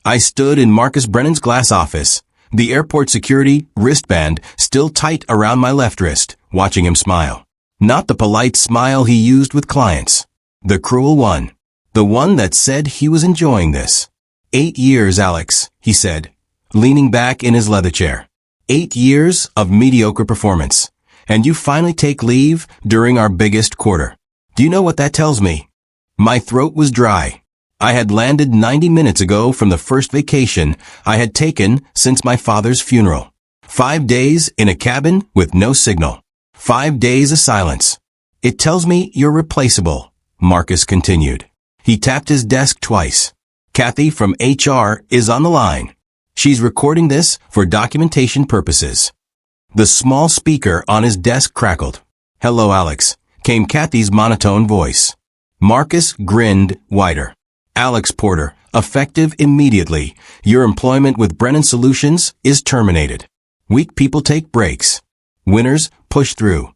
I stood in Marcus Brennan's glass office, the airport security wristband still tight around my left wrist, watching him smile. Not the polite smile he used with clients. The cruel one. The one that said he was enjoying this. 8 years, Alex, he said, leaning back in his leather chair. 8 years of mediocre performance. And you finally take leave during our biggest quarter. Do you know what that tells me? My throat was dry. I had landed 90 minutes ago from the first vacation I had taken since my father's funeral. 5 days in a cabin with no signal. 5 days of silence. It tells me you're replaceable, Marcus continued. He tapped his desk twice. Kathy from HR is on the line. She's recording this for documentation purposes. The small speaker on his desk crackled. Hello, Alex, came Kathy's monotone voice. Marcus grinned wider. Alex Porter, effective immediately. Your employment with Brennan Solutions is terminated. Weak people take breaks. Winners push through.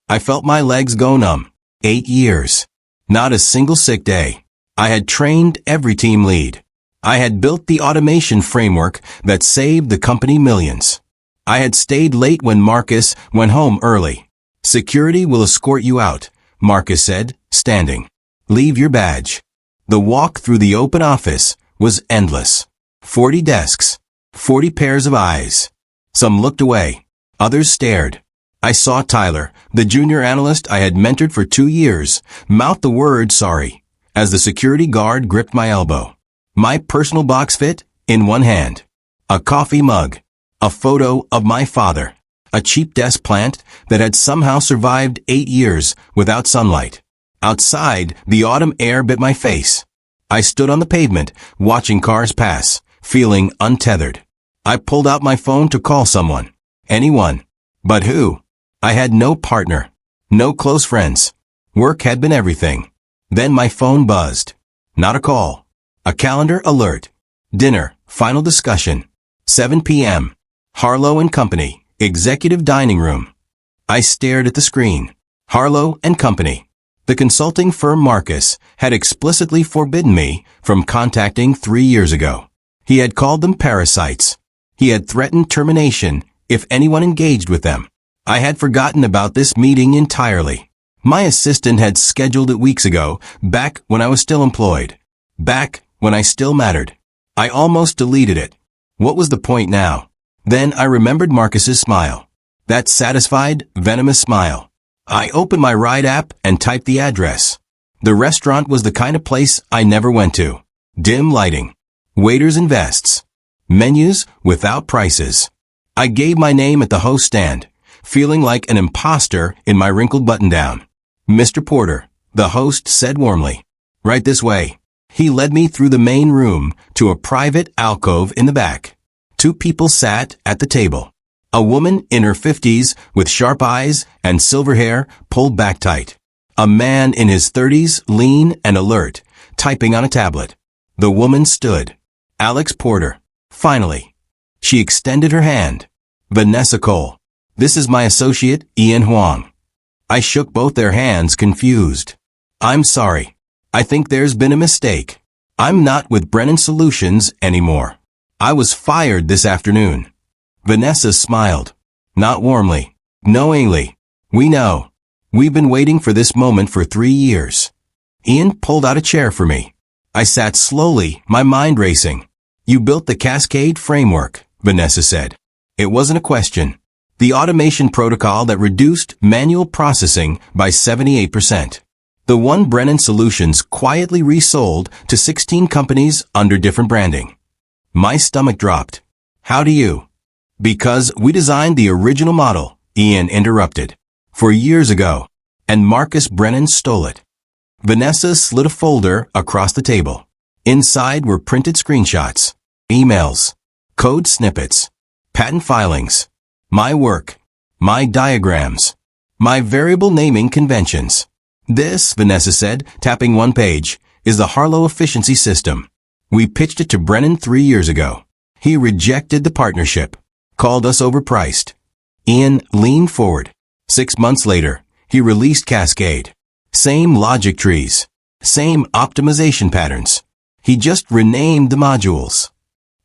I felt my legs go numb. 8 years. Not a single sick day. I had trained every team lead. I had built the automation framework that saved the company millions. I had stayed late when Marcus went home early. Security will escort you out, Marcus said, standing. Leave your badge. The walk through the open office was endless. 40 desks. 40 pairs of eyes. Some looked away. Others stared. I saw Tyler, the junior analyst I had mentored for 2 years, mouth the word sorry, as the security guard gripped my elbow. My personal box fit in one hand. A coffee mug. A photo of my father. A cheap desk plant that had somehow survived 8 years without sunlight. Outside, the autumn air bit my face. I stood on the pavement, watching cars pass, feeling untethered. I pulled out my phone to call someone. Anyone. But who? I had no partner. No close friends. Work had been everything. Then my phone buzzed. Not a call. A calendar alert. Dinner, final discussion. 7 p.m. Harlow and Company, executive dining room. I stared at the screen. Harlow and Company. The consulting firm Marcus had explicitly forbidden me from contacting 3 years ago. He had called them parasites. He had threatened termination if anyone engaged with them. I had forgotten about this meeting entirely. My assistant had scheduled it weeks ago, back when I was still employed. Back when I still mattered. I almost deleted it. What was the point now? Then I remembered Marcus's smile. That satisfied, venomous smile. I opened my Ride app and typed the address. The restaurant was the kind of place I never went to. Dim lighting. Waiters in vests. Menus without prices. I gave my name at the host stand, feeling like an imposter in my wrinkled button-down. Mr. Porter, the host said warmly. Right this way. He led me through the main room to a private alcove in the back. 2 people sat at the table. A woman in her 50s with sharp eyes and silver hair pulled back tight. A man in his 30s, lean and alert, typing on a tablet. The woman stood. Alex Porter. Finally. She extended her hand. Vanessa Cole. This is my associate, Ian Huang. I shook both their hands, confused. I'm sorry. I think there's been a mistake. I'm not with Brennan Solutions anymore. I was fired this afternoon. Vanessa smiled. Not warmly. Knowingly. We know. We've been waiting for this moment for 3 years. Ian pulled out a chair for me. I sat slowly, my mind racing. You built the Cascade framework, Vanessa said. It wasn't a question. The automation protocol that reduced manual processing by 78%. The one Brennan Solutions quietly resold to 16 companies under different branding. My stomach dropped. How do you? Because we designed the original model, Ian interrupted. 4 years ago. And Marcus Brennan stole it. Vanessa slid a folder across the table. Inside were printed screenshots, emails, code snippets, patent filings, my work, my diagrams, my variable naming conventions. This, Vanessa said, tapping one page, is the Harlow efficiency system. We pitched it to Brennan 3 years ago. He rejected the partnership, called us overpriced. Ian leaned forward. 6 months later, he released Cascade. Same logic trees, same optimization patterns. He just renamed the modules.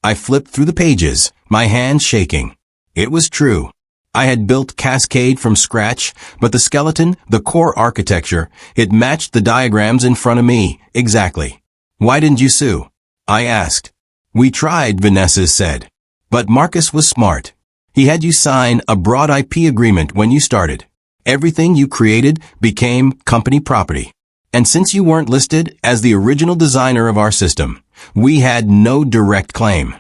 I flipped through the pages, my hands shaking. It was true. I had built Cascade from scratch, but the skeleton, the core architecture, it matched the diagrams in front of me, exactly. Why didn't you sue? I asked. We tried, Vanessa said. But Marcus was smart. He had you sign a broad IP agreement when you started. Everything you created became company property. And since you weren't listed as the original designer of our system, we had no direct claim.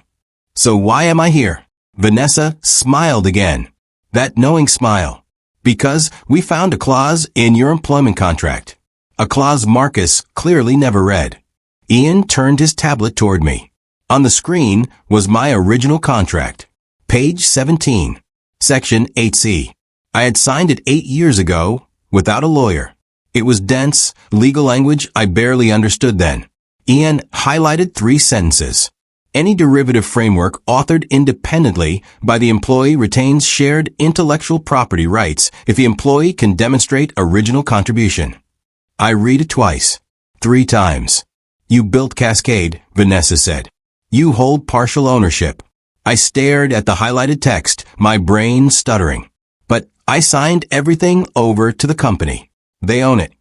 So why am I here? Vanessa smiled again. That knowing smile. Because we found a clause in your employment contract. A clause Marcus clearly never read. Ian turned his tablet toward me. On the screen was my original contract. Page 17. Section 8C. I had signed it 8 years ago, without a lawyer. It was dense, legal language I barely understood then. Ian highlighted 3 sentences. Any derivative framework authored independently by the employee retains shared intellectual property rights if the employee can demonstrate original contribution. I read it twice. 3 times. You built Cascade, Vanessa said. You hold partial ownership. I stared at the highlighted text, my brain stuttering. But I signed everything over to the company. They own it.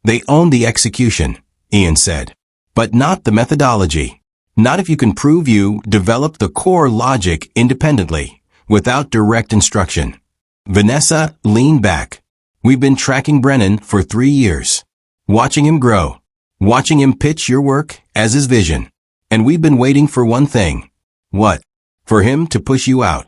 They own the execution, Ian said. But not the methodology. Not if you can prove you developed the core logic independently, without direct instruction. Vanessa leaned back. We've been tracking Brennan for 3 years. Watching him grow. Watching him pitch your work as his vision. And we've been waiting for one thing. What? For him to push you out.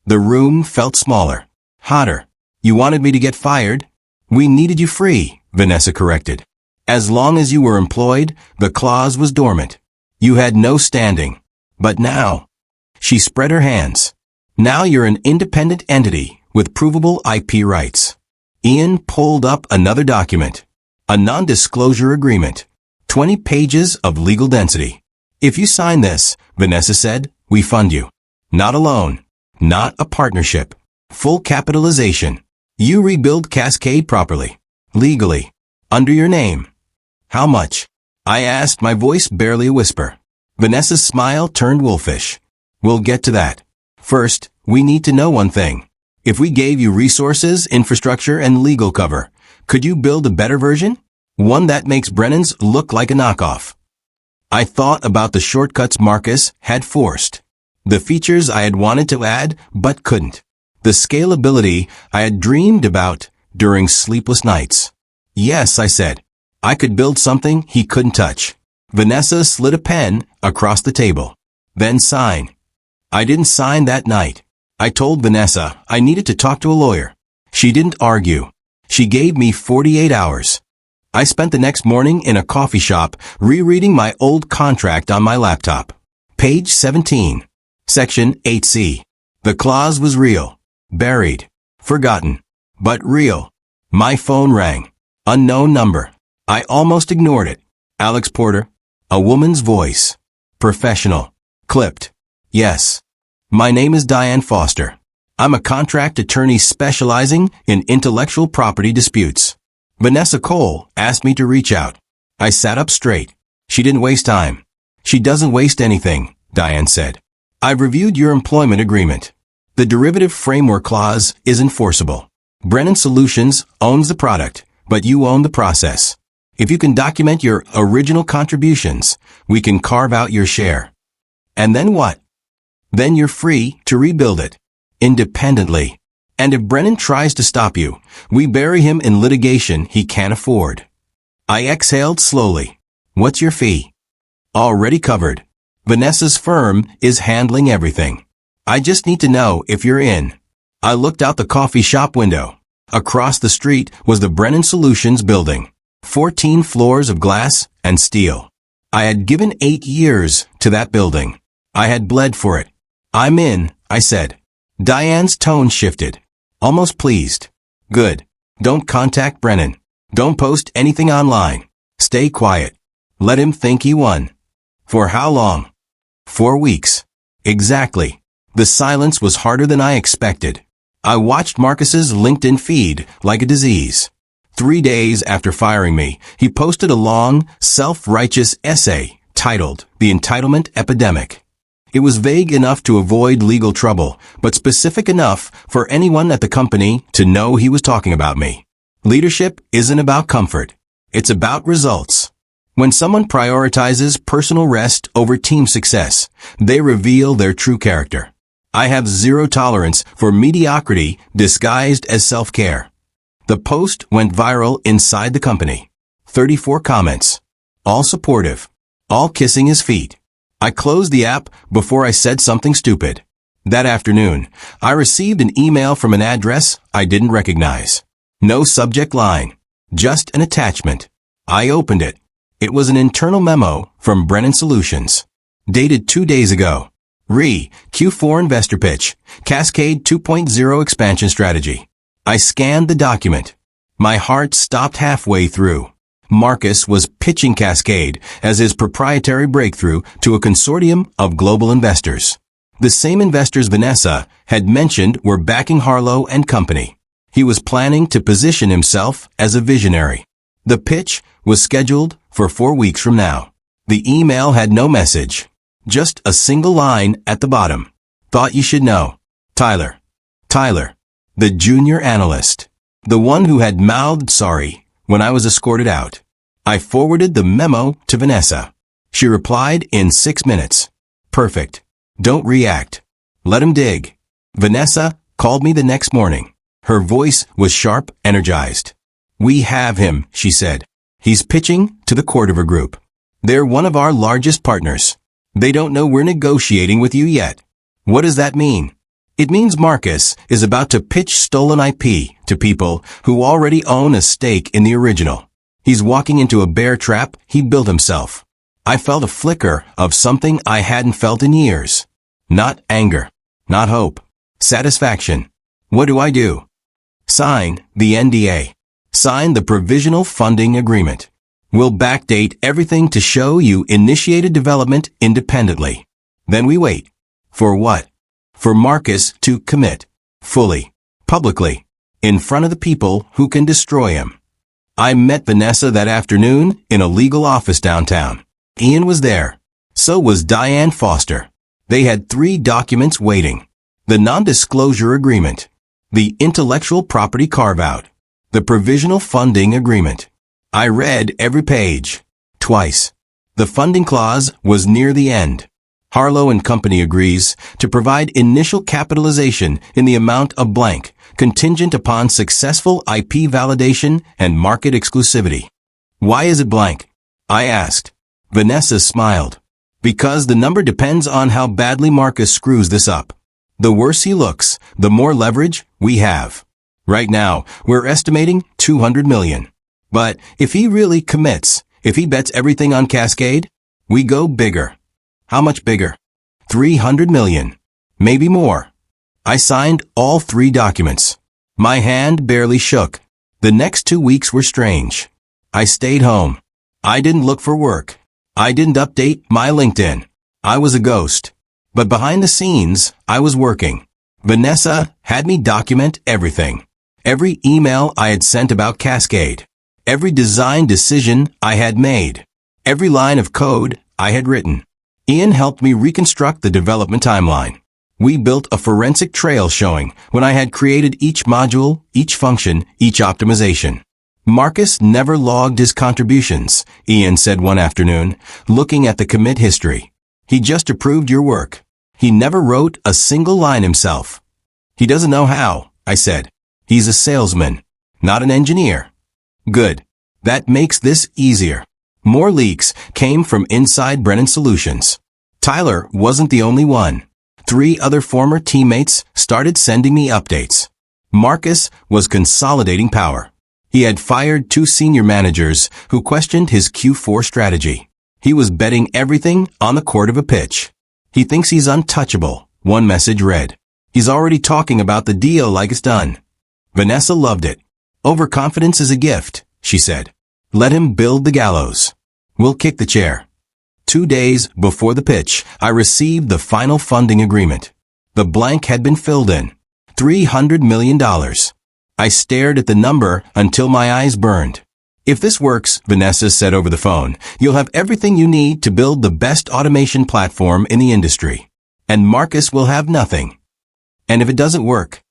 The room felt smaller. Hotter. You wanted me to get fired? We needed you free, Vanessa corrected. As long as you were employed, the clause was dormant. You had no standing. But now, she spread her hands. Now you're an independent entity with provable IP rights. Ian pulled up another document. A non-disclosure agreement. 20 pages of legal density. If you sign this, Vanessa said, we fund you. Not a loan. Not a partnership. Full capitalization. You rebuild Cascade properly. Legally. Under your name. How much? I asked, my voice barely a whisper. Vanessa's smile turned wolfish. We'll get to that. First, we need to know one thing. If we gave you resources, infrastructure, and legal cover, could you build a better version? One that makes Brennan's look like a knockoff. I thought about the shortcuts Marcus had forced. The features I had wanted to add, but couldn't. The scalability I had dreamed about during sleepless nights. Yes, I said. I could build something he couldn't touch. Vanessa slid a pen across the table. Then sign. I didn't sign that night. I told Vanessa I needed to talk to a lawyer. She didn't argue. She gave me 48 hours. I spent the next morning in a coffee shop rereading my old contract on my laptop. Page 17. Section 8C. The clause was real. Buried. Forgotten. But real. My phone rang. Unknown number. I almost ignored it. Alex Porter. A woman's voice. Professional. Clipped. Yes. My name is Diane Foster. I'm a contract attorney specializing in intellectual property disputes. Vanessa Cole asked me to reach out. I sat up straight. She didn't waste time. She doesn't waste anything, Diane said. I've reviewed your employment agreement. The derivative framework clause is enforceable. Brennan Solutions owns the product, but you own the process. If you can document your original contributions, we can carve out your share. And then what? Then you're free to rebuild it. Independently. And if Brennan tries to stop you, we bury him in litigation he can't afford. I exhaled slowly. What's your fee? Already covered. Vanessa's firm is handling everything. I just need to know if you're in. I looked out the coffee shop window. Across the street was the Brennan Solutions building. 14 floors of glass and steel. I had given 8 years to that building. I had bled for it. I'm in, I said. Diane's tone shifted. Almost pleased. Good. Don't contact Brennan. Don't post anything online. Stay quiet. Let him think he won. For how long? 4 weeks. Exactly. The silence was harder than I expected. I watched Marcus's LinkedIn feed like a disease. 3 days after firing me, he posted a long, self-righteous essay titled The Entitlement Epidemic. It was vague enough to avoid legal trouble, but specific enough for anyone at the company to know he was talking about me. Leadership isn't about comfort. It's about results. When someone prioritizes personal rest over team success, they reveal their true character. I have zero tolerance for mediocrity disguised as self-care. The post went viral inside the company. 34 comments. All supportive. All kissing his feet. I closed the app before I said something stupid. That afternoon, I received an email from an address I didn't recognize. No subject line. Just an attachment. I opened it. It was an internal memo from Brennan Solutions. Dated 2 days ago. Q4 investor pitch. Cascade 2.0 expansion strategy. I scanned the document. My heart stopped halfway through. Marcus was pitching Cascade as his proprietary breakthrough to a consortium of global investors. The same investors Vanessa had mentioned were backing Harlow and company. He was planning to position himself as a visionary. The pitch was scheduled for 4 weeks from now. The email had no message. Just a single line at the bottom. Thought you should know. Tyler. The junior analyst. The one who had mouthed sorry when I was escorted out. I forwarded the memo to Vanessa. She replied in 6 minutes. Perfect. Don't react. Let him dig. Vanessa called me the next morning. Her voice was sharp, energized. We have him, she said. He's pitching to the Cordover Group. They're one of our largest partners. They don't know we're negotiating with you yet. What does that mean? It means Marcus is about to pitch stolen IP to people who already own a stake in the original. He's walking into a bear trap he built himself. I felt a flicker of something I hadn't felt in years. Not anger. Not hope. Satisfaction. What do I do? Sign the NDA. Sign the provisional funding agreement. We'll backdate everything to show you initiated development independently. Then we wait. For what? For Marcus to commit. Fully. Publicly. In front of the people who can destroy him. I met Vanessa that afternoon in a legal office downtown. Ian was there. So was Diane Foster. They had 3 documents waiting. The non-disclosure agreement. The intellectual property carve-out. The provisional funding agreement. I read every page. Twice. The funding clause was near the end. Harlow and Company agrees to provide initial capitalization in the amount of blank, contingent upon successful IP validation and market exclusivity. Why is it blank? I asked. Vanessa smiled. Because the number depends on how badly Marcus screws this up. The worse he looks, the more leverage we have. Right now, we're estimating 200 million. But if he really commits, if he bets everything on Cascade, we go bigger. How much bigger? 300 million. Maybe more. I signed all 3 documents. My hand barely shook. The next 2 weeks were strange. I stayed home. I didn't look for work. I didn't update my LinkedIn. I was a ghost. But behind the scenes, I was working. Vanessa had me document everything. Every email I had sent about Cascade. Every design decision I had made. Every line of code I had written. Ian helped me reconstruct the development timeline. We built a forensic trail showing when I had created each module, each function, each optimization. Marcus never logged his contributions, Ian said one afternoon, looking at the commit history. He just approved your work. He never wrote a single line himself. He doesn't know how, I said. He's a salesman, not an engineer. Good. That makes this easier. More leaks came from inside Brennan Solutions. Tyler wasn't the only one. 3 other former teammates started sending me updates. Marcus was consolidating power. He had fired 2 senior managers who questioned his Q4 strategy. He was betting everything on the court of a pitch. He thinks he's untouchable, one message read. He's already talking about the deal like it's done. Vanessa loved it. Overconfidence is a gift, she said. Let him build the gallows. We'll kick the chair. 2 days before the pitch, I received the final funding agreement. The blank had been filled in. $300 million. I stared at the number until my eyes burned. If this works, Vanessa said over the phone, you'll have everything you need to build the best automation platform in the industry. and Marcus will have nothing. And if it doesn't work,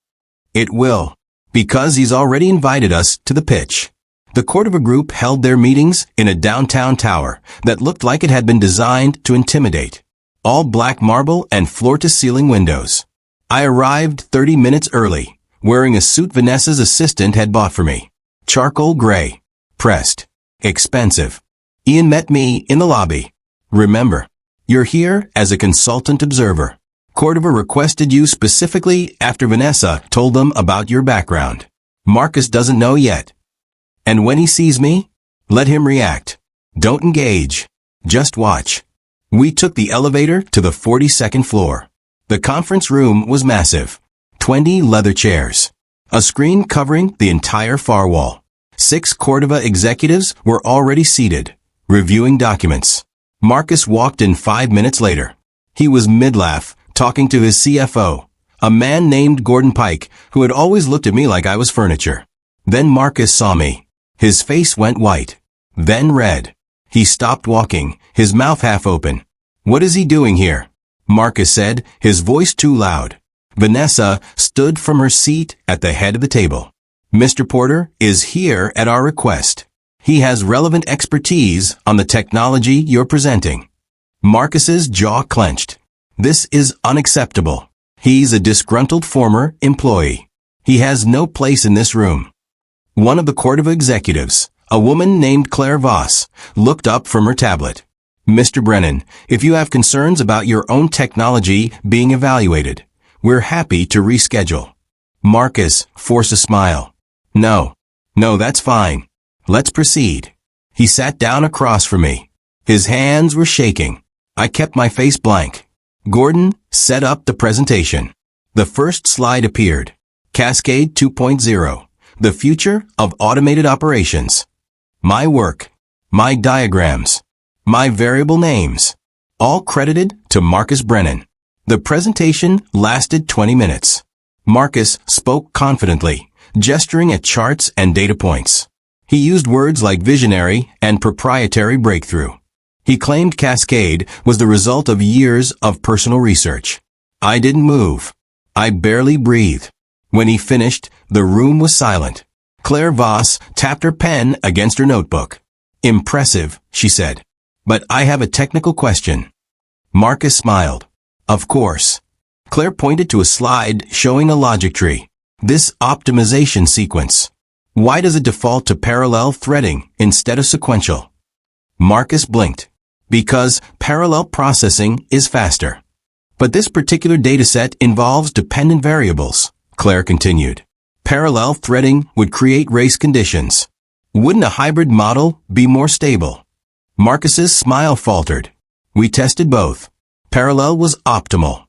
it will, because he's already invited us to the pitch. The Cordova Group held their meetings in a downtown tower that looked like it had been designed to intimidate. All black marble and floor-to-ceiling windows. I arrived 30 minutes early, wearing a suit Vanessa's assistant had bought for me. Charcoal gray. Pressed. Expensive. Ian met me in the lobby. Remember, you're here as a consultant observer. Cordova requested you specifically after Vanessa told them about your background. Marcus doesn't know yet. And when he sees me, let him react. Don't engage. Just watch. We took the elevator to the 42nd floor. The conference room was massive. 20 leather chairs. A screen covering the entire far wall. 6 Cordova executives were already seated, reviewing documents. Marcus walked in 5 minutes later. He was mid-laugh, talking to his CFO, a man named Gordon Pike, who had always looked at me like I was furniture. Then Marcus saw me. His face went white, then red. He stopped walking, his mouth half open. What is he doing here? Marcus said, his voice too loud. Vanessa stood from her seat at the head of the table. Mr. Porter is here at our request. He has relevant expertise on the technology you're presenting. Marcus's jaw clenched. This is unacceptable. He's a disgruntled former employee. He has no place in this room. One of the Cordova executives, a woman named Claire Voss, looked up from her tablet. Mr. Brennan, if you have concerns about your own technology being evaluated, we're happy to reschedule. Marcus forced a smile. No, that's fine. Let's proceed. He sat down across from me. His hands were shaking. I kept my face blank. Gordon set up the presentation. The first slide appeared. Cascade 2.0. The future of automated operations. My work. My diagrams. My variable names. All credited to Marcus Brennan. The presentation lasted 20 minutes. Marcus spoke confidently, gesturing at charts and data points. He used words like visionary and proprietary breakthrough. He claimed Cascade was the result of years of personal research. I didn't move. I barely breathed. When he finished, the room was silent. Claire Voss tapped her pen against her notebook. Impressive, she said. But I have a technical question. Marcus smiled. Of course. Claire pointed to a slide showing a logic tree. This optimization sequence. Why does it default to parallel threading instead of sequential? Marcus blinked. Because parallel processing is faster. But this particular dataset involves dependent variables, Claire continued. Parallel threading would create race conditions. Wouldn't a hybrid model be more stable? Marcus's smile faltered. We tested both. Parallel was optimal.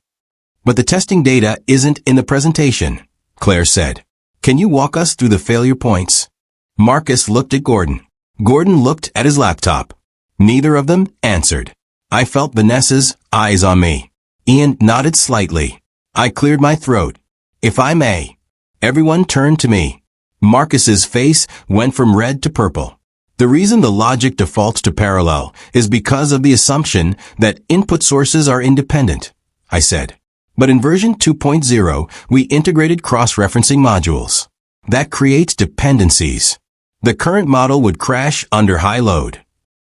But the testing data isn't in the presentation, Claire said. Can you walk us through the failure points? Marcus looked at Gordon. Gordon looked at his laptop. Neither of them answered. I felt Vanessa's eyes on me. Ian nodded slightly. I cleared my throat. If I may. Everyone turned to me. Marcus's face went from red to purple. The reason the logic defaults to parallel is because of the assumption that input sources are independent, I said. But in version 2.0, we integrated cross-referencing modules. That creates dependencies. The current model would crash under high load.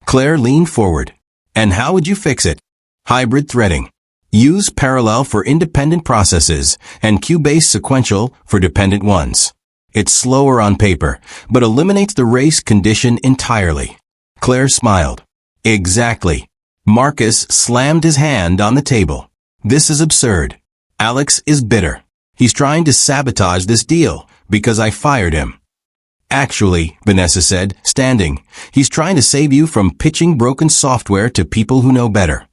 Claire leaned forward. And how would you fix it? Hybrid threading. Use parallel for independent processes and queue-based sequential for dependent ones. It's slower on paper, but eliminates the race condition entirely. Claire smiled. Exactly. Marcus slammed his hand on the table. This is absurd. Alex is bitter. He's trying to sabotage this deal because I fired him. Actually, Vanessa said, standing, he's trying to save you from pitching broken software to people who know better.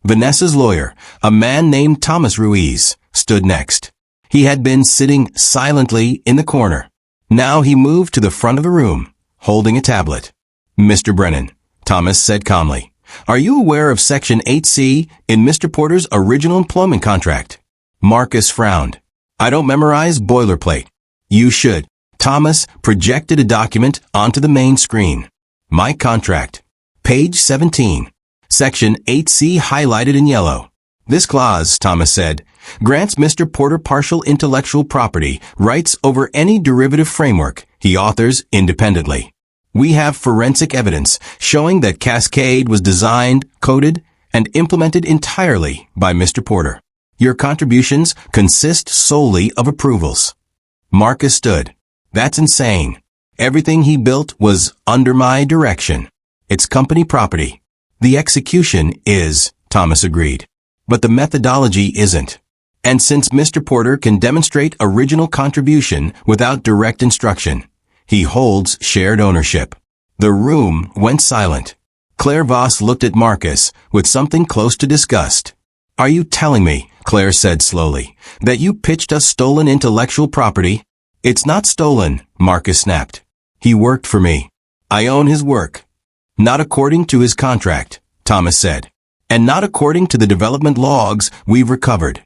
Vanessa's lawyer, a man named Thomas Ruiz, stood next. He had been sitting silently in the corner. Now he moved to the front of the room, holding a tablet. Mr. Brennan, Thomas said calmly, are you aware of Section 8C in Mr. Porter's original employment contract? Marcus frowned. I don't memorize boilerplate. You should. Thomas projected a document onto the main screen. My contract. Page 17. Section 8C highlighted in yellow. This clause, Thomas said, grants Mr. Porter partial intellectual property rights over any derivative framework he authors independently. We have forensic evidence showing that Cascade was designed, coded, and implemented entirely by Mr. Porter. Your contributions consist solely of approvals. Marcus stood. That's insane. Everything he built was under my direction. It's company property. The execution is, Thomas agreed. But the methodology isn't. And since Mr. Porter can demonstrate original contribution without direct instruction, he holds shared ownership. The room went silent. Claire Voss looked at Marcus with something close to disgust. Are you telling me, Claire said slowly, that you pitched us stolen intellectual property? It's not stolen, Marcus snapped. He worked for me. I own his work. Not according to his contract, Thomas said. And not according to the development logs we've recovered.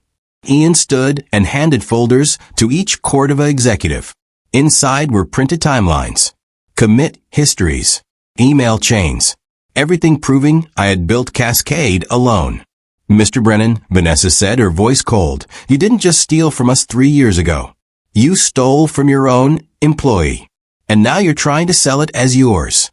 Ian stood and handed folders to each Cordova executive. Inside were printed timelines, commit histories, email chains, everything proving I had built Cascade alone. Mr. Brennan, Vanessa said, her voice cold, you didn't just steal from us 3 years ago. You stole from your own employee, and now you're trying to sell it as yours.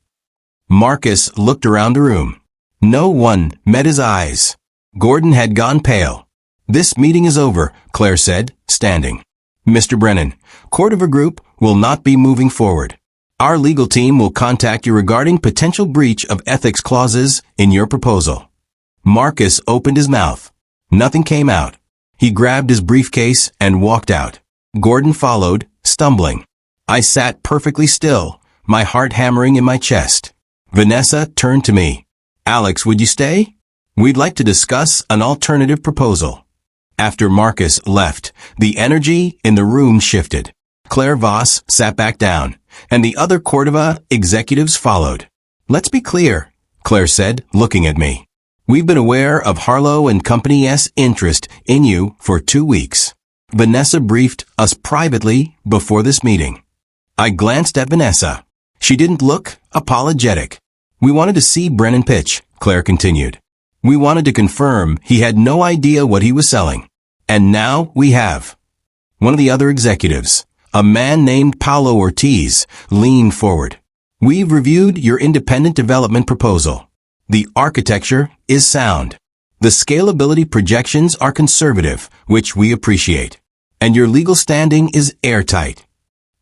Marcus looked around the room. No one met his eyes. Gordon had gone pale. This meeting is over, Claire said, standing. Mr. Brennan, Cordova Group will not be moving forward. Our legal team will contact you regarding potential breach of ethics clauses in your proposal. Marcus opened his mouth. Nothing came out. He grabbed his briefcase and walked out. Gordon followed, stumbling. I sat perfectly still, my heart hammering in my chest. Vanessa turned to me. Alex, would you stay? We'd like to discuss an alternative proposal. After Marcus left, the energy in the room shifted. Claire Voss sat back down, and the other Cordova executives followed. Let's be clear, Claire said, looking at me. We've been aware of Harlow and Company's interest in you for 2 weeks. Vanessa briefed us privately before this meeting. I glanced at Vanessa. She didn't look apologetic. We wanted to see Brennan pitch, Claire continued. We wanted to confirm he had no idea what he was selling. And now we have. One of the other executives, a man named Paulo Ortiz, leaned forward. We've reviewed your independent development proposal. The architecture is sound. The scalability projections are conservative, which we appreciate. And your legal standing is airtight.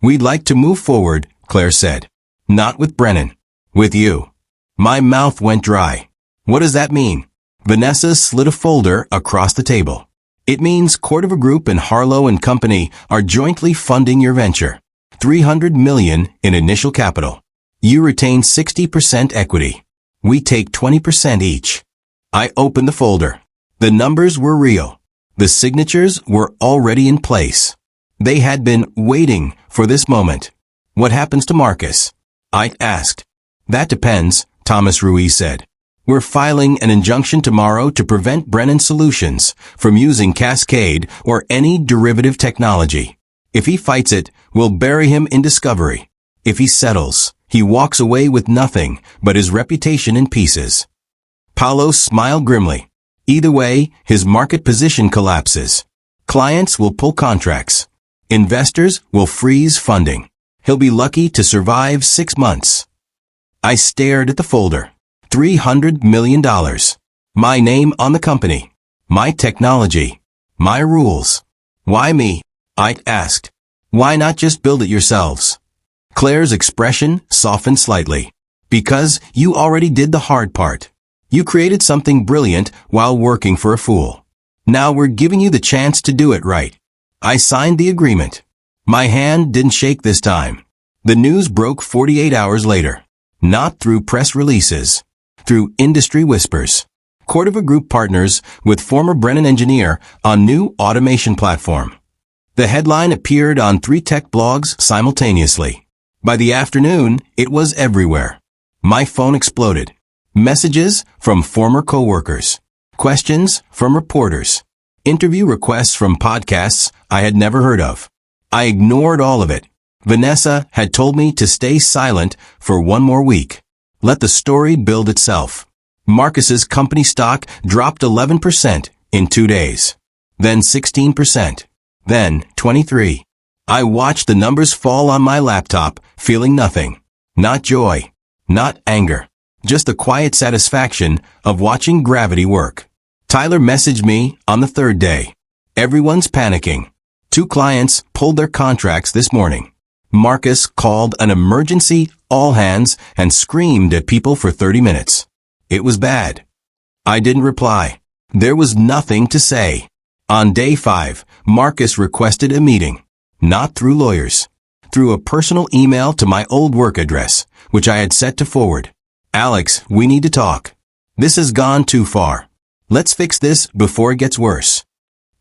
We'd like to move forward, Claire said. Not with Brennan. With you. My mouth went dry. What does that mean? Vanessa slid a folder across the table. It means Cordova Group and Harlow and Company are jointly funding your venture. $300 million in initial capital. You retain 60% equity. We take 20% each. I opened the folder. The numbers were real. The signatures were already in place. They had been waiting for this moment. What happens to Marcus? I asked. That depends, Thomas Ruiz said. We're filing an injunction tomorrow to prevent Brennan Solutions from using Cascade or any derivative technology. If he fights it, we'll bury him in discovery. If he settles, he walks away with nothing but his reputation in pieces. Paulo smiled grimly. Either way, his market position collapses. Clients will pull contracts. Investors will freeze funding. He'll be lucky to survive 6 months. I stared at the folder. $300 million. My name on the company. My technology. My rules. Why me? I asked. Why not just build it yourselves? Claire's expression softened slightly. Because you already did the hard part. You created something brilliant while working for a fool. Now we're giving you the chance to do it right. I signed the agreement. My hand didn't shake this time. The news broke 48 hours later. Not through press releases. Through industry whispers. Cordova Group partners with former Brennan engineer on new automation platform. The headline appeared on 3 tech blogs simultaneously. By the afternoon, it was everywhere. My phone exploded. Messages from former coworkers. Questions from reporters. Interview requests from podcasts I had never heard of. I ignored all of it. Vanessa had told me to stay silent for 1 more week. Let the story build itself. Marcus's company stock dropped 11% in 2 days. Then 16%. Then 23. I watched the numbers fall on my laptop, feeling nothing. Not joy. Not anger. Just the quiet satisfaction of watching gravity work. Tyler messaged me on the 3rd day. Everyone's panicking. 2 clients pulled their contracts this morning. Marcus called an emergency all hands and screamed at people for 30 minutes. It was bad. I didn't reply. There was nothing to say. On day 5, Marcus requested a meeting. Not through lawyers. Through a personal email to my old work address, which I had set to forward. Alex, we need to talk. This has gone too far. Let's fix this before it gets worse.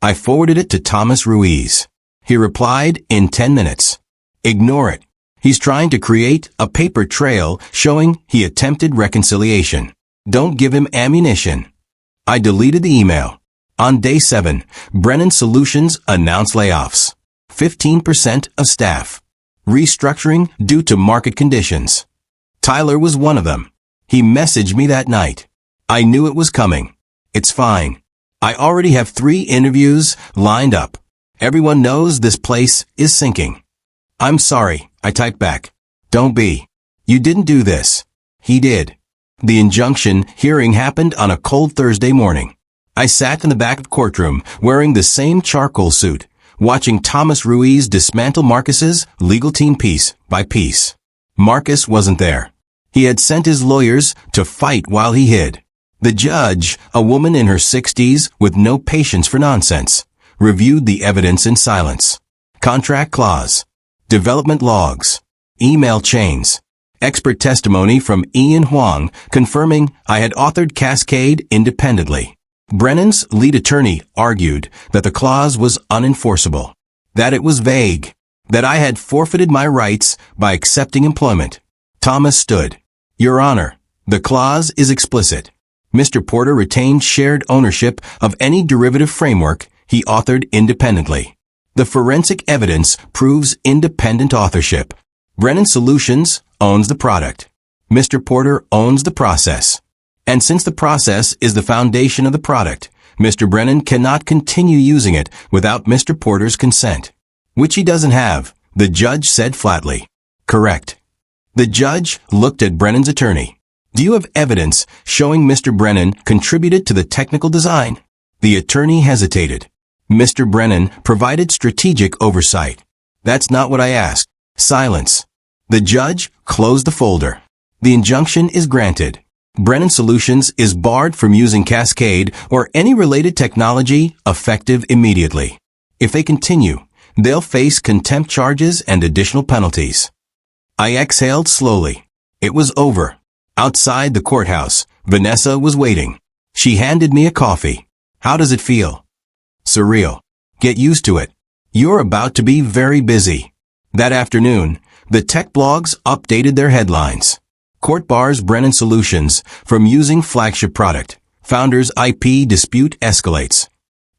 I forwarded it to Thomas Ruiz. He replied in 10 minutes. Ignore it. He's trying to create a paper trail showing he attempted reconciliation. Don't give him ammunition. I deleted the email. On day 7, Brennan Solutions announced layoffs. 15% of staff. Restructuring due to market conditions. Tyler was one of them. He messaged me that night. I knew it was coming. It's fine. I already have 3 interviews lined up. Everyone knows this place is sinking. I'm sorry, I typed back. Don't be. You didn't do this. He did. The injunction hearing happened on a cold Thursday morning. I sat in the back of the courtroom wearing the same charcoal suit, watching Thomas Ruiz dismantle Marcus's legal team piece by piece. Marcus wasn't there. He had sent his lawyers to fight while he hid. The judge, a woman in her 60s with no patience for nonsense, reviewed the evidence in silence. Contract clause. Development logs. Email chains. Expert testimony from Ian Huang confirming I had authored Cascade independently. Brennan's lead attorney argued that the clause was unenforceable, that it was vague, that I had forfeited my rights by accepting employment. Thomas stood. Your Honor, the clause is explicit. Mr. Porter retained shared ownership of any derivative framework he authored independently. The forensic evidence proves independent authorship. Brennan Solutions owns the product. Mr. Porter owns the process. And since the process is the foundation of the product, Mr. Brennan cannot continue using it without Mr. Porter's consent, which he doesn't have, the judge said flatly. Correct. The judge looked at Brennan's attorney. Do you have evidence showing Mr. Brennan contributed to the technical design? The attorney hesitated. Mr. Brennan provided strategic oversight. That's not what I asked. Silence. The judge closed the folder. The injunction is granted. Brennan Solutions is barred from using Cascade or any related technology effective immediately. If they continue, they'll face contempt charges and additional penalties. I exhaled slowly. It was over. Outside the courthouse, Vanessa was waiting. She handed me a coffee. How does it feel? Surreal. Get used to it. You're about to be very busy. That afternoon, the tech blogs updated their headlines. Court bars Brennan Solutions from using flagship product. Founder's IP dispute escalates.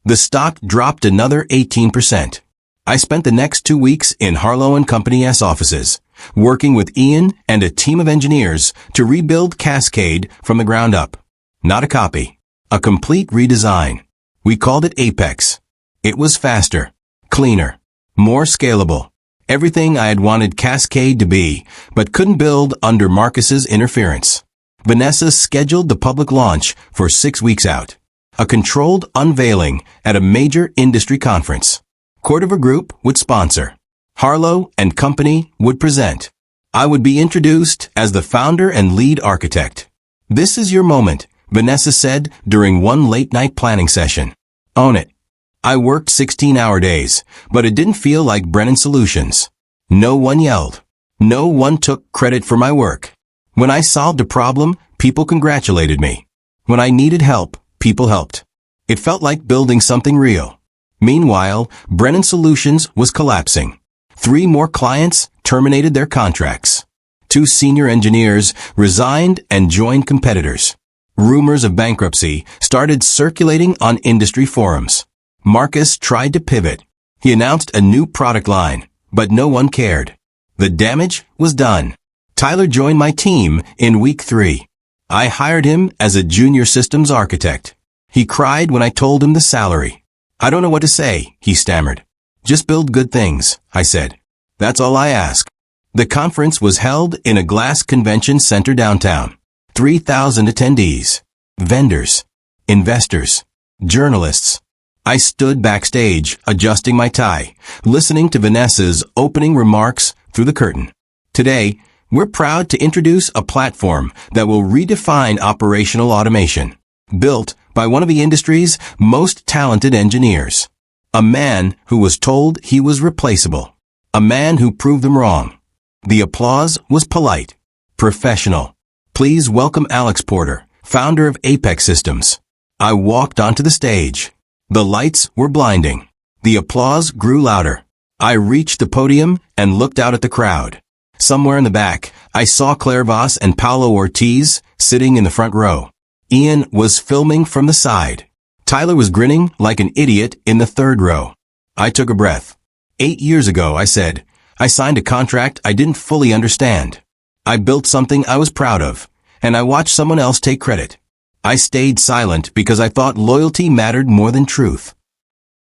The stock dropped another 18%. I spent the next 2 weeks in Harlow and Company's offices, working with Ian and a team of engineers to rebuild Cascade from the ground up. Not a copy. A complete redesign. We called it Apex. It was faster, cleaner, more scalable. Everything I had wanted Cascade to be, but couldn't build under Marcus's interference. Vanessa scheduled the public launch for 6 weeks out. A controlled unveiling at a major industry conference. Cordover Group would sponsor. Harlow and Company would present. I would be introduced as the founder and lead architect. This is your moment, Vanessa said during one late-night planning session. Own it. I worked 16-hour days, but it didn't feel like Brennan Solutions. No one yelled. No one took credit for my work. When I solved a problem, people congratulated me. When I needed help, people helped. It felt like building something real. Meanwhile, Brennan Solutions was collapsing. 3 more clients terminated their contracts. 2 senior engineers resigned and joined competitors. Rumors of bankruptcy started circulating on industry forums. Marcus tried to pivot. He announced a new product line, but no one cared. The damage was done. Tyler joined my team in week 3. I hired him as a junior systems architect. He cried when I told him the salary. I don't know what to say, he stammered. Just build good things, I said. That's all I ask. The conference was held in a glass convention center downtown. 3,000 attendees. Vendors. Investors. Journalists. I stood backstage, adjusting my tie, listening to Vanessa's opening remarks through the curtain. Today, we're proud to introduce a platform that will redefine operational automation, built by one of the industry's most talented engineers. A man who was told he was replaceable. A man who proved them wrong. The applause was polite, professional. Please welcome Alex Porter, founder of Apex Systems. I walked onto the stage. The lights were blinding. The applause grew louder. I reached the podium and looked out at the crowd. Somewhere in the back, I saw Claire Voss and Paolo Ortiz sitting in the front row. Ian was filming from the side. Tyler was grinning like an idiot in the third row. I took a breath. 8 years ago, I said, I signed a contract I didn't fully understand. I built something I was proud of, and I watched someone else take credit. I stayed silent because I thought loyalty mattered more than truth.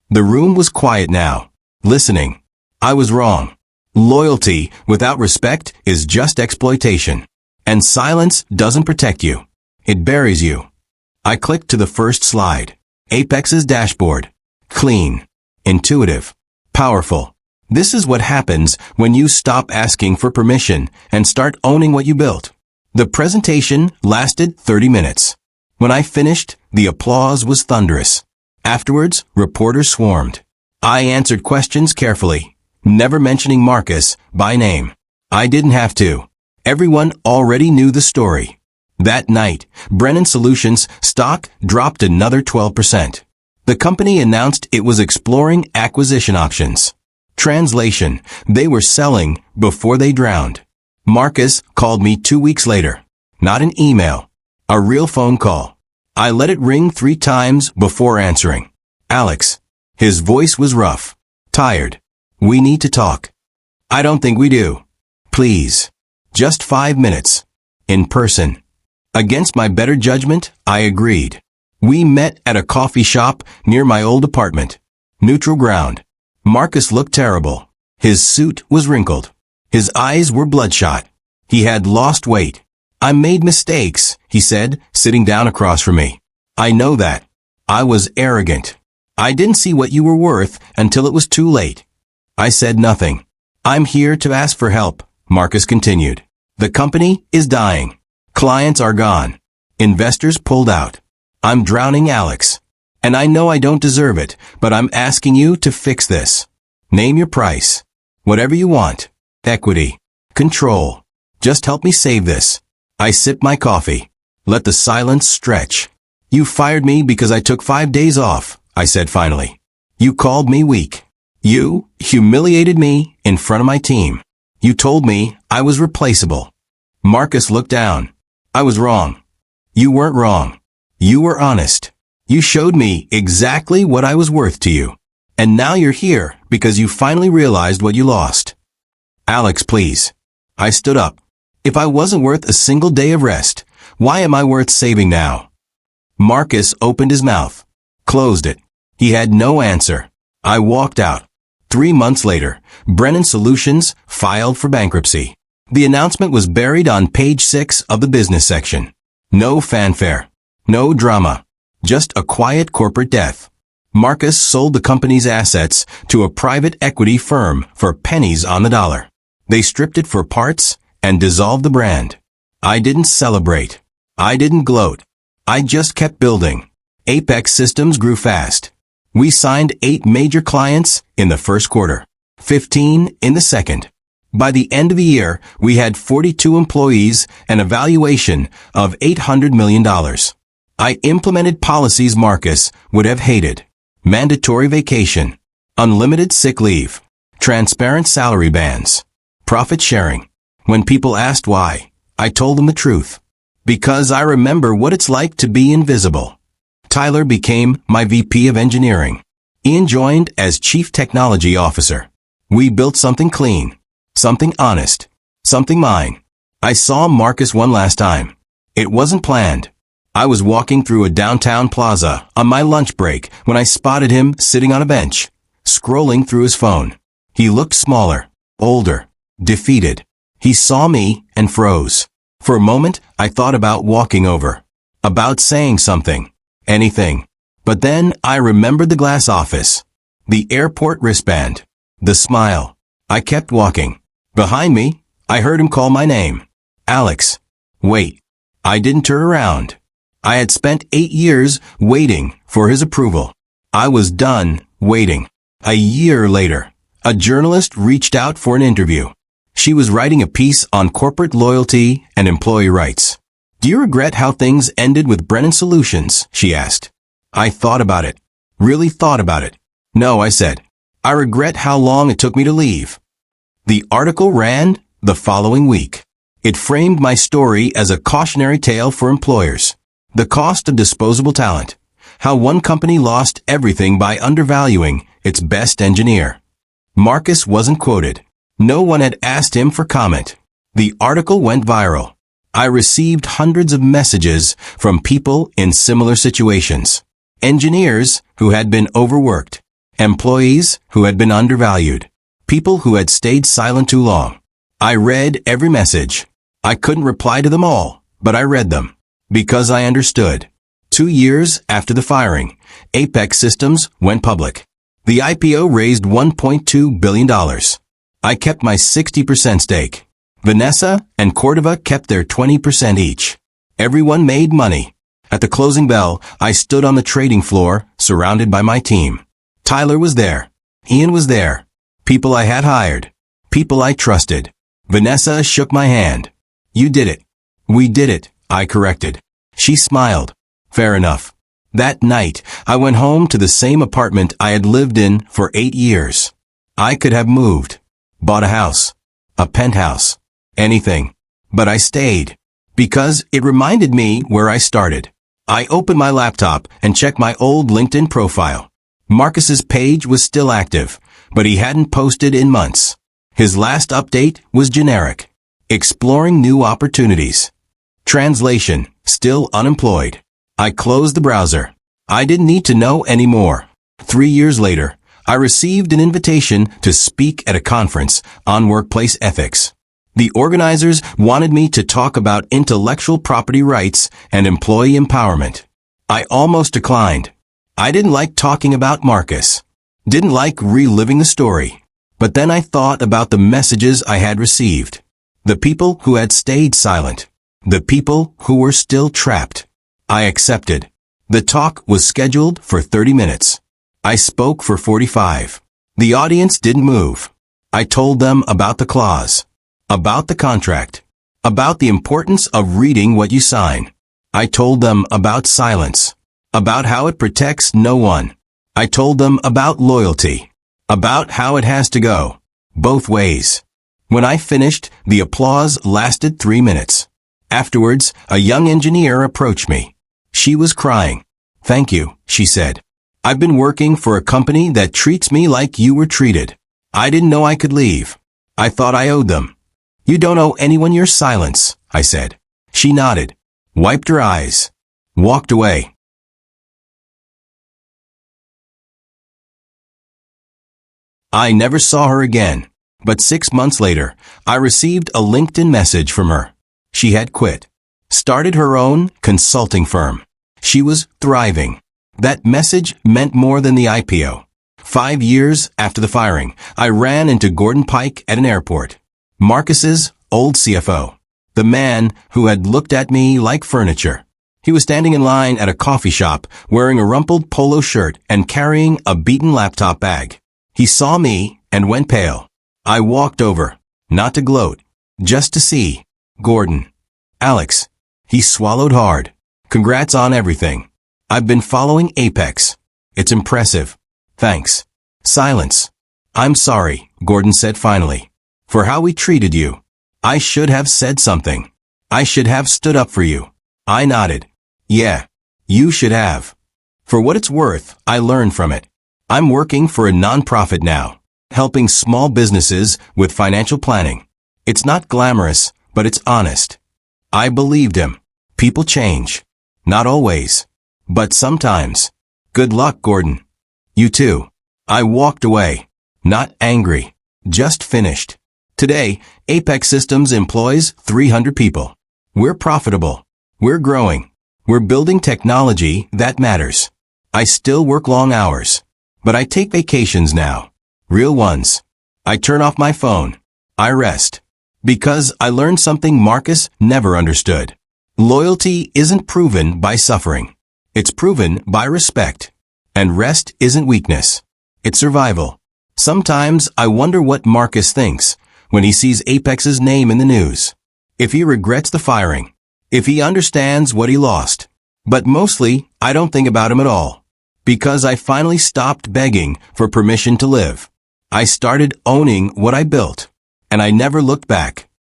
The room was quiet now, listening. I was wrong. Loyalty without respect is just exploitation. And silence doesn't protect you. It buries you. I clicked to the first slide. Apex's dashboard. Clean. Intuitive. Powerful. This is what happens when you stop asking for permission and start owning what you built. The presentation lasted 30 minutes. When I finished, the applause was thunderous. Afterwards, reporters swarmed. I answered questions carefully, never mentioning Marcus by name. I didn't have to. Everyone already knew the story. That night, Brennan Solutions stock dropped another 12%. The company announced it was exploring acquisition options. Translation, they were selling before they drowned. Marcus called me 2 weeks later. Not an email. A real phone call. I let it ring 3 times before answering. Alex. His voice was rough. Tired. We need to talk. I don't think we do. Please. Just 5 minutes. In person. Against my better judgment, I agreed. We met at a coffee shop near my old apartment. Neutral ground. Marcus looked terrible. His suit was wrinkled. His eyes were bloodshot. He had lost weight. I made mistakes, he said, sitting down across from me. I know that. I was arrogant. I didn't see what you were worth until it was too late. I said nothing. I'm here to ask for help, Marcus continued. The company is dying. Clients are gone. Investors pulled out. I'm drowning, Alex. And I know I don't deserve it, but I'm asking you to fix this. Name your price. Whatever you want. Equity. Control. Just help me save this. I sipped my coffee. Let the silence stretch. You fired me because I took 5 days off, I said finally. You called me weak. You humiliated me in front of my team. You told me I was replaceable. Marcus looked down. I was wrong. You weren't wrong. You were honest. You showed me exactly what I was worth to you. And now you're here because you finally realized what you lost. Alex, please. I stood up. If I wasn't worth a single day of rest, why am I worth saving now? Marcus opened his mouth, closed it. He had no answer. I walked out. 3 months later, Brennan Solutions filed for bankruptcy. The announcement was buried on page 6 of the business section. No fanfare. No drama. Just a quiet corporate death. Marcus sold the company's assets to a private equity firm for pennies on the dollar. They stripped it for parts and dissolved the brand. I didn't celebrate. I didn't gloat. I just kept building. Apex Systems grew fast. We signed 8 major clients in the first quarter, 15 in the second. By the end of the year, we had 42 employees and a valuation of $800 million. I implemented policies Marcus would have hated. Mandatory vacation, unlimited sick leave, transparent salary bands, profit sharing. When people asked why, I told them the truth. Because I remember what it's like to be invisible. Tyler became my VP of engineering. Ian joined as Chief Technology Officer. We built something clean, something honest, something mine. I saw Marcus one last time. It wasn't planned. I was walking through a downtown plaza on my lunch break when I spotted him sitting on a bench, scrolling through his phone. He looked smaller, older, defeated. He saw me and froze. For a moment, I thought about walking over, about saying something, anything. But then I remembered the glass office, the airport wristband, the smile. I kept walking. Behind me, I heard him call my name. Alex. Wait. I didn't turn around. I had spent 8 years waiting for his approval. I was done waiting. A year later, a journalist reached out for an interview. She was writing a piece on corporate loyalty and employee rights. Do you regret how things ended with Brennan Solutions? She asked. I thought about it. Really thought about it. No, I said. I regret how long it took me to leave. The article ran the following week. It framed my story as a cautionary tale for employers. The cost of disposable talent. How one company lost everything by undervaluing its best engineer. Marcus wasn't quoted. No one had asked him for comment. The article went viral. I received hundreds of messages from people in similar situations. Engineers who had been overworked. Employees who had been undervalued. People who had stayed silent too long. I read every message. I couldn't reply to them all, but I read them. Because I understood. 2 years after the firing, Apex Systems went public. The IPO raised $1.2 billion. I kept my 60% stake. Vanessa and Cordova kept their 20% each. Everyone made money. At the closing bell, I stood on the trading floor, surrounded by my team. Tyler was there. Ian was there. People I had hired. People I trusted. Vanessa shook my hand. You did it. We did it, I corrected. She smiled. Fair enough. That night, I went home to the same apartment I had lived in for 8 years. I could have moved. Bought a house. A penthouse. Anything. But I stayed. Because it reminded me where I started. I opened my laptop and checked my old LinkedIn profile. Marcus's page was still active, but he hadn't posted in months. His last update was generic. Exploring new opportunities. Translation, still unemployed. I closed the browser. I didn't need to know anymore. 3 years later, I received an invitation to speak at a conference on workplace ethics. The organizers wanted me to talk about intellectual property rights and employee empowerment. I almost declined. I didn't like talking about Marcus. Didn't like reliving the story. But then I thought about the messages I had received. The people who had stayed silent. The people who were still trapped. I accepted. The talk was scheduled for 30 minutes. I spoke for 45. The audience didn't move. I told them about the clause. About the contract. About the importance of reading what you sign. I told them about silence. About how it protects no one. I told them about loyalty. About how it has to go. Both ways. When I finished, the applause lasted 3 minutes. Afterwards, a young engineer approached me. She was crying. Thank you, she said. I've been working for a company that treats me like you were treated. I didn't know I could leave. I thought I owed them. You don't owe anyone your silence, I said. She nodded, wiped her eyes, walked away. I never saw her again, but 6 months later, I received a LinkedIn message from her. She had quit. Started her own consulting firm. She was thriving. That message meant more than the IPO. 5 years after the firing, I ran into Gordon Pike at an airport. Marcus's old CFO. The man who had looked at me like furniture. He was standing in line at a coffee shop, wearing a rumpled polo shirt and carrying a beaten laptop bag. He saw me and went pale. I walked over, not to gloat, just to see. Gordon. Alex. He swallowed hard. Congrats on everything. I've been following Apex. It's impressive. Thanks. Silence. I'm sorry, Gordon said finally, for how we treated you. I should have said something. I should have stood up for you. I nodded. Yeah, you should have. For what it's worth, I learned from it. I'm working for a nonprofit now, helping small businesses with financial planning. It's not glamorous, but it's honest. I believed him. People change. Not always. But sometimes. Good luck, Gordon. You too. I walked away. Not angry. Just finished. Today, Apex Systems employs 300 people. We're profitable. We're growing. We're building technology that matters. I still work long hours. But I take vacations now. Real ones. I turn off my phone. I rest. Because I learned something Marcus never understood. Loyalty isn't proven by suffering. It's proven by respect. And rest isn't weakness. It's survival. Sometimes I wonder what Marcus thinks when he sees Apex's name in the news. If he regrets the firing. If he understands what he lost. But mostly, I don't think about him at all. Because I finally stopped begging for permission to live. I started owning what I built. And I never looked back.